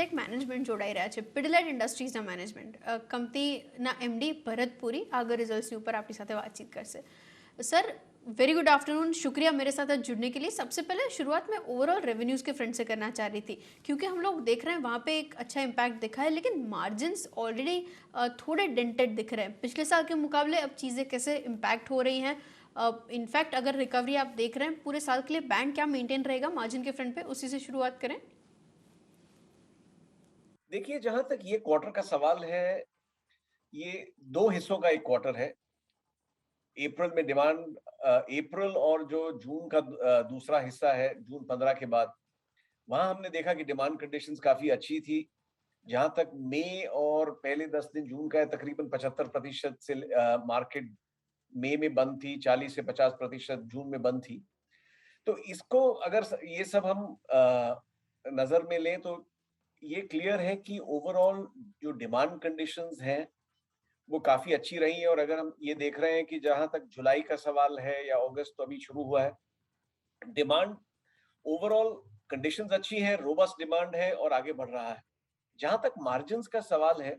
એક મેનેજમેન્ટ જોડાઈ રહ્યા છે પિડિલાઇટ ઇન્ડસ્ટ્રીઝના મેનેજમેન્ટ કંપનીના એમડી ભરત પુરી આગળ रिजल्ट्स ऊपर आपकी साथ बातचीत करसे सर। वेरी गुड आफ्टरनून, शुक्रिया मेरे साथ आज जुड़ने के लिए। सबसे पहले शुरुआत में ओवरऑल रेवेन्यूज के फ्रंट से करना चाह रही थी, क्योंकि हम लोग देख रहे हैं वहाँ पे एक अच्छा इम्पैक्ट दिखा है, लेकिन मार्जिन्स ऑलरेडी थोड़े डेंटेड दिख रहे हैं पिछले साल के मुकाबले। अब चीज़ें कैसे इम्पैक्ट हो रही हैं? इनफैक्ट अगर रिकवरी आप देख रहे हैं पूरे साल के लिए, बैंड क्या मेंटेन रहेगा मार्जिन के फ्रंट पे, उसी से शुरुआत करें। देखिए, जहां तक ये क्वार्टर का सवाल है, ये दो हिस्सों का एक क्वार्टर है। अप्रैल में डिमांड, अप्रैल और जो जून का दूसरा हिस्सा है, जून 15 के बाद, वहां हमने देखा कि डिमांड कंडीशंस काफी अच्छी थी। जहां तक मई और पहले 10 दिन जून का है, तकरीबन 75% से मार्केट मई में बंद थी, 40 से 50% जून में बंद थी। तो इसको अगर ये सब हम नजर में लें तो ये क्लियर है कि ओवरऑल जो डिमांड कंडीशंस हैं वो काफी अच्छी रही है। और अगर हम ये देख रहे हैं कि जहां तक जुलाई का सवाल है या अगस्त तो अभी शुरू हुआ है, डिमांड ओवरऑल कंडीशंस अच्छी है, रोबस्ट डिमांड है और आगे बढ़ रहा है। जहां तक मार्जिन्स का सवाल है,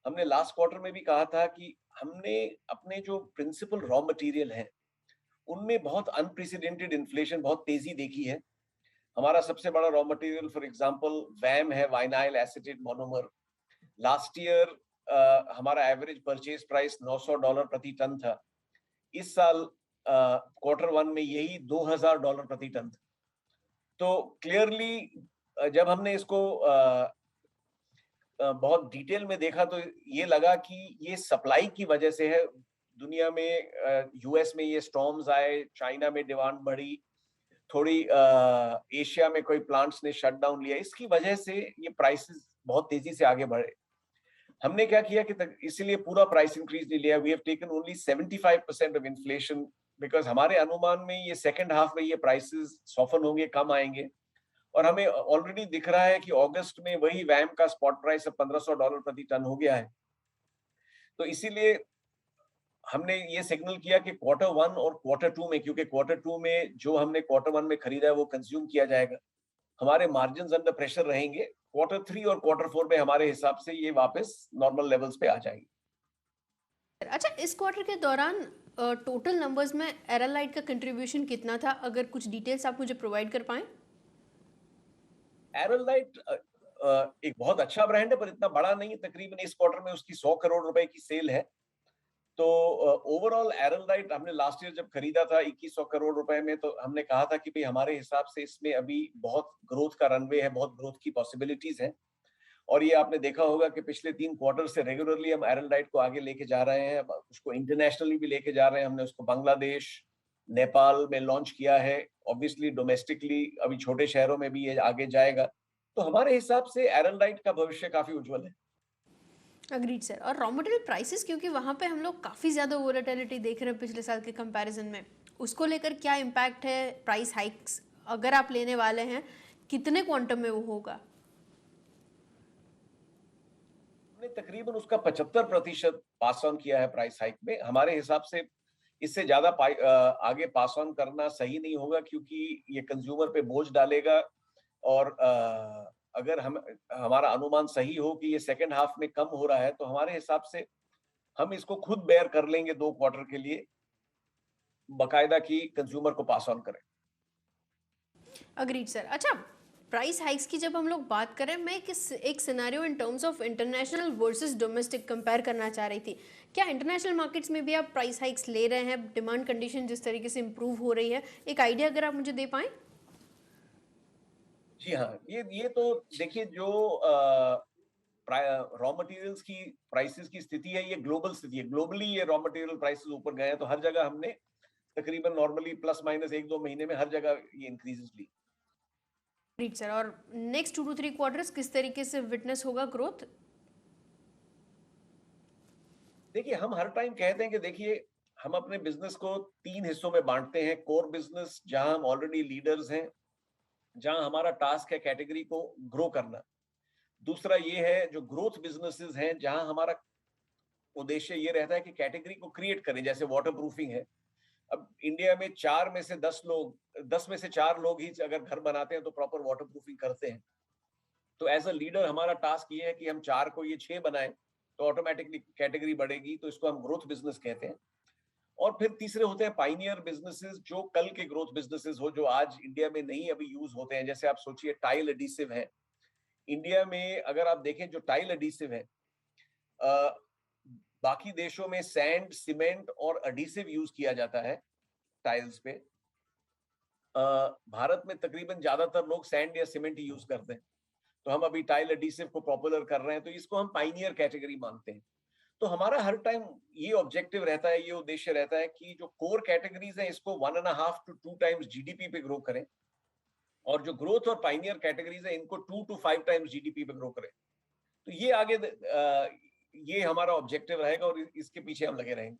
हमने लास्ट क्वार्टर में भी कहा था कि हमने अपने जो प्रिंसिपल रॉ मटेरियल है उनमें बहुत अनप्रेसिडेंटेड इन्फ्लेशन, बहुत तेजी देखी है। हमारा सबसे बड़ा रॉ मटेरियल फॉर एग्जांपल वैम है, वाइनाइल एसीटेट मोनोमर। लास्ट ईयर हमारा एवरेज परचेज प्राइस $900 प्रति टन था। इस साल क्वार्टर वन में यही $2000 प्रति टन था। तो क्लियरली जब हमने इसको बहुत डिटेल में देखा तो ये लगा कि ये सप्लाई की वजह से है। दुनिया में, यूएस में ये स्टॉर्म्स आए, चाइना में डिमांड बढ़ी, थोड़ी एशिया में कोई प्लांट्स ने शट डाउन लिया, इसकी वजह से ये प्राइसेस बहुत तेजी से आगे बढ़े। हमने क्या किया कि इसीलिए पूरा प्राइस इंक्रीज नहीं लिया। We have taken only 75% of inflation, because हमारे अनुमान में ये सेकंड हाफ में ये प्राइसेस सॉफन होंगे, कम आएंगे। और हमें ऑलरेडी दिख रहा है कि अगस्त में वही वैम का स्पॉट प्राइस अब $1500 प्रति टन हो गया है। तो इसीलिए हमने ये सिग्नल किया कि क्वार्टर वन और क्वार्टर टू में, क्योंकि क्वार्टर टू में जो हमने क्वार्टर वन में खरीदा है वो कंज्यूम किया जाएगा, हमारे मार्जिन अंडर प्रेशर रहेंगे। क्वार्टर थ्री और क्वार्टर फोर में हमारे हिसाब से ये वापस नॉर्मल लेवल्स पे आ जाएगी। अच्छा, इस क्वार्टर के दौरान टोटल नंबर्स में एरालाइट का कंट्रीब्यूशन कितना था? अगर कुछ डिटेल्स आप मुझे प्रोवाइड कर पाएं। एरोलाइट एक बहुत अच्छा ब्रांड है पर इतना बड़ा नहीं है। तकरीबन इस क्वार्टर में उसकी 100 करोड़ रुपए की सेल है। तो ओवरऑल एरोलाइट हमने लास्ट ईयर जब खरीदा था 2100 करोड़ रुपए में, तो हमने कहा था कि भाई हमारे हिसाब से इसमें अभी बहुत ग्रोथ का रनवे है, बहुत ग्रोथ की पॉसिबिलिटीज हैं। और ये आपने देखा होगा कि पिछले 3 क्वार्टर से रेगुलरली हम एरोलाइट को आगे लेके जा रहे हैं, उसको इंटरनेशनली भी लेके जा रहे हैं। हमने उसको बांग्लादेश, नेपाल में लॉन्च किया है। ऑब्वियसली डोमेस्टिकली अभी छोटे शहरों में भी ये आगे जाएगा। तो हमारे हिसाब से एरोलाइट का भविष्य काफी उज्जवल है। Agreed sir. और रॉ मटेरियल प्राइसेस, क्योंकि वहाँ पे हम लोग काफ़ी ज़्यादा वोलेटिलिटी देख रहे हैं पिछले साल के कंपैरिजन में, उसको लेकर क्या इम्पैक्ट है? प्राइस हाइक्स अगर आप लेने वाले हैं, कितने क्वांटम में वो होगा? हमने तकरीबन उसका 75% पास ऑन किया है प्राइस हाइक में। हमारे हिसाब से इससे ज्यादा आगे पास ऑन करना सही नहीं होगा, क्योंकि ये कंज्यूमर पे बोझ डालेगा। और अगर हमारा अनुमान सही हो कि ये सेकंड हाफ में कम हो रहा है, तो हमारे हिसाब से हम इसको खुद बेयर कर लेंगे 2 क्वार्टर के लिए, बकायदा की कंज्यूमर को पास ऑन करें। Agreed sir. अच्छा, प्राइस हाइक्स की जब हम लोग बात करें, मैं एक scenario in terms of international versus domestic compare करना चाह रही थी। क्या इंटरनेशनल मार्केट्स में भी आप प्राइस हाइक्स ले रहे हैं? डिमांड कंडीशन जिस तरीके से इंप्रूव हो रही है, एक आइडिया अगर आप मुझे दे पाएं। जी हाँ, ये तो देखिए, जो रॉ मटेरियल्स की प्राइसेस की स्थिति है, ये ग्लोबल स्थिति है। ग्लोबली ये रॉ मटेरियल प्राइसेस ऊपर गए हैं, तो हर जगह हमने तकरीबन नॉर्मली प्लस माइनस 1-2 महीने में हर जगह ये इंक्रीजेस ली। Agreed sir. और नेक्स्ट 2 to 3 क्वार्टर्स किस तरीके से विटनेस होगा ग्रोथ? देखिए, हम हर टाइम कहते हैं कि देखिए, हम अपने बिजनेस को 3 हिस्सों में बांटते हैं। कोर बिजनेस, जहां हम ऑलरेडी लीडर्स हैं, जहां हमारा टास्क है कैटेगरी को ग्रो करना। दूसरा ये है जो ग्रोथ बिजनेसेस हैं, जहां हमारा उद्देश्य ये रहता है कि कैटेगरी को क्रिएट करें, जैसे वाटर प्रूफिंग है। अब इंडिया में 4 में से 10 लोग, 10 में से 4 लोग ही अगर घर बनाते हैं तो प्रॉपर वाटर प्रूफिंग करते हैं। तो एज अ लीडर हमारा टास्क ये है कि हम 4 को ये 6 बनाएं, तो ऑटोमेटिकली कैटेगरी बढ़ेगी, तो इसको हम ग्रोथ बिजनेस कहते हैं। और फिर तीसरे होते हैं पाइनियर बिजनेसेस, जो कल के ग्रोथ बिजनेसेस हो, जो आज इंडिया में नहीं अभी यूज होते हैं। जैसे आप सोचिए टाइल एडिसिव है, इंडिया में अगर आप देखें जो टाइल एडिसिव है, बाकी देशों में सैंड, सीमेंट और एडिसिव यूज किया जाता है टाइल्स पे। भारत में तकरीबन ज्यादातर लोग सैंड या सीमेंट ही यूज करते हैं, तो हम अभी टाइल एडिसिव को पॉपुलर कर रहे हैं, तो इसको हम पाइनियर कैटेगरी मानते हैं। तो हमारा हर टाइम ये ऑब्जेक्टिव रहता है, ये उद्देश्य रहता है कि जो कोर कैटेगरीज है इसको 1.5 to 2 टाइम्स जीडीपी पे ग्रो करें, और जो ग्रोथ और पाइनियर कैटेगरीज है इनको 2 to 5 टाइम्स जीडीपी पे ग्रो करें। तो ये आगे ये हमारा ऑब्जेक्टिव रहेगा और इसके पीछे हम लगे रहेंगे।